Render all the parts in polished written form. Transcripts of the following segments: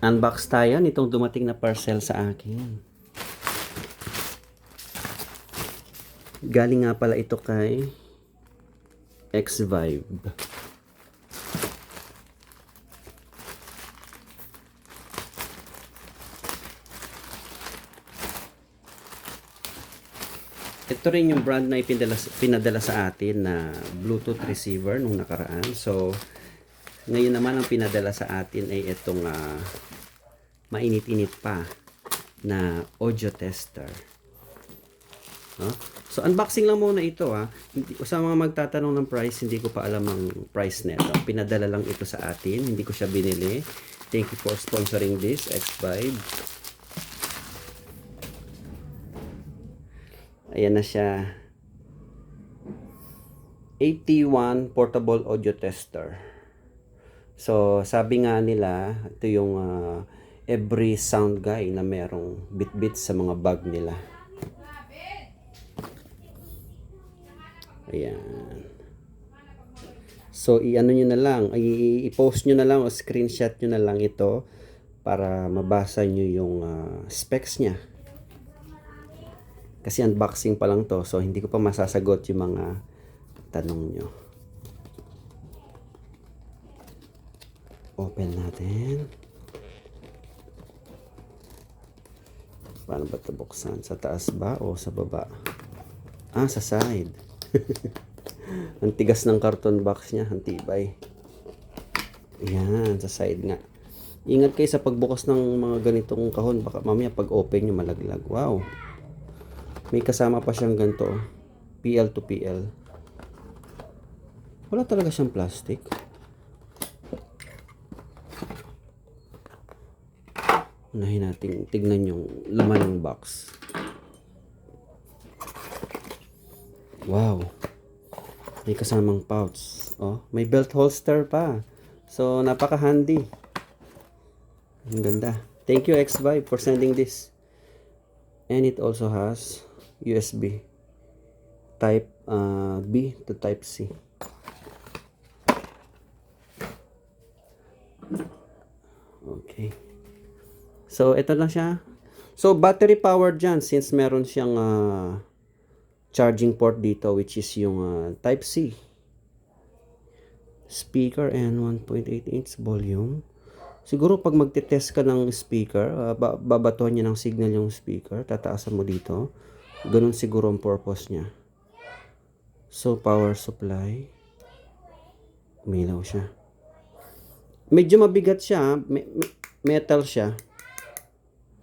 Unbox tayo nitong dumating na parcel sa akin. Galing nga pala ito kay X-Vibe. Ito rin yung brand na pinadala sa atin na Bluetooth receiver nung nakaraan. So, ngayon naman ang pinadala sa atin ay itong mainit-init pa na audio tester. No? So, unboxing lang muna ito ha. Sa mga magtatanong ng price, hindi ko pa alam ang price nito. Pinadala lang ito sa atin. Hindi ko siya binili. Thank you for sponsoring this, X-Vibe. Ayan na siya. AT1 Portable Audio Tester. So, sabi nga nila, ito yung every sound guy na merong bit-bit sa mga bag nila. Ayan. So, i-ano nyo na lang, i-post nyo na lang o screenshot nyo na lang ito para mabasa nyo yung specs niya. Kasi unboxing pa lang to, so hindi ko pa masasagot yung mga tanong nyo. Open natin. Paano ba ito buksan? Sa taas ba o sa baba? Ah, sa side. Ang tigas ng carton box niya, ang tibay. Ayan, sa side nga. Ingat kayo sa pagbukas ng mga ganitong kahon, baka mamaya pag open nyo malaglag. Wow! May kasama pa siyang ganito, PL to PL. Wala talaga siyang plastic. Unahin natin tignan yung laman ng box. Wow! May kasamang pouch. Oh, may belt holster pa. So, napaka-handy. Ang ganda. Thank you, X-Vibe, for sending this. And it also has USB type B to type C. Okay. So, ito na siya. So, battery powered dyan since meron siyang charging port dito which is yung type C. Speaker and 1.8 inch volume. Siguro pag magte-test ka ng speaker, babatuhan niya ng signal yung speaker, tataasan mo dito. Ganun siguro ang purpose niya. So, power supply. Umilaw siya. Medyo mabigat siya. Metal siya.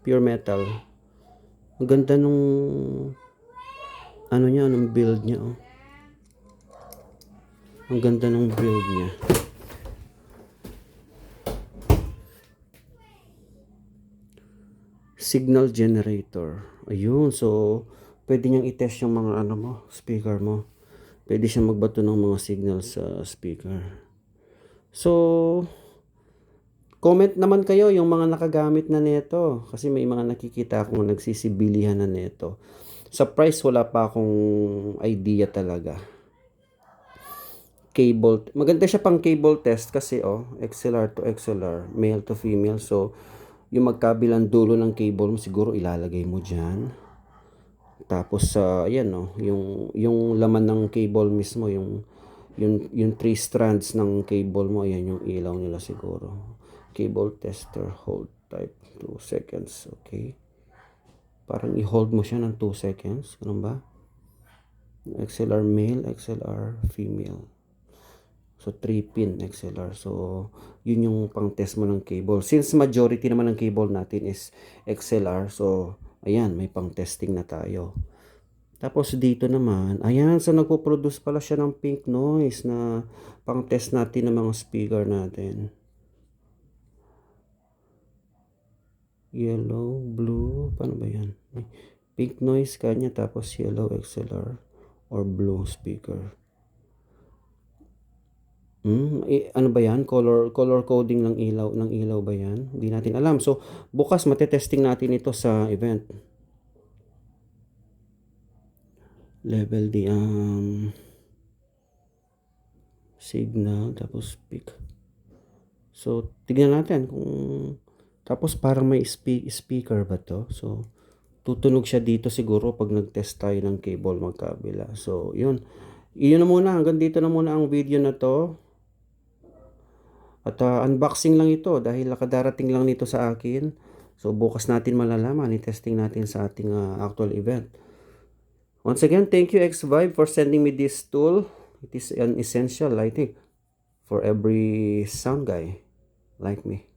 Pure metal. Ang ganda nung ano niya, nung build niya. Oh. Ang ganda nung build niya. Signal generator. Ayun. So, pwede niyang i-test yung mga ano mo, speaker mo. Pwede siyang magbato ng mga signal sa speaker. So, comment naman kayo yung mga nakagamit na neto. Kasi may mga nakikita akong nagsisibilihan na neto. Sa price, wala pa akong idea talaga. Cable. Maganda siya pang cable test kasi XLR to XLR, male to female. So, yung magkabilang dulo ng cable mo siguro ilalagay mo dyan. Tapos ayan yung laman ng cable mismo, yung 3 strands ng cable mo, ayan yung ilaw nila siguro. Cable tester, hold type 2 seconds. Okay. Parang i-hold mo siya ng 2 seconds. Ganun ba? XLR male, XLR female. So, 3-pin XLR. So, yun yung pang-test mo ng cable. Since majority naman ng cable natin is XLR, so, ayan, may pang-testing na tayo. Tapos, dito naman, ayan, so nagpo-produce pala siya ng pink noise na pang-test natin ng mga speaker natin. Yellow, blue, paano ba yan? Pink noise kanya, tapos yellow XLR or blue speaker. Ano ba yan? Color coding ng ilaw ba yan? Hindi natin alam. So, bukas matetesting natin ito sa event. Level D, signal, tapos peak. So, tignan natin kung Tapos parang may speaker ba to? So, tutunog siya dito siguro pag nag-test tayo ng cable magkabila. So, yun. Iyon na muna. Hanggang dito na muna ang video na to. At unboxing lang ito dahil nakadarating lang nito sa akin. So, bukas natin malalaman. I-testing natin sa ating actual event. Once again, thank you X-Vibe for sending me this tool. It is an essential, I think, for every sound guy like me.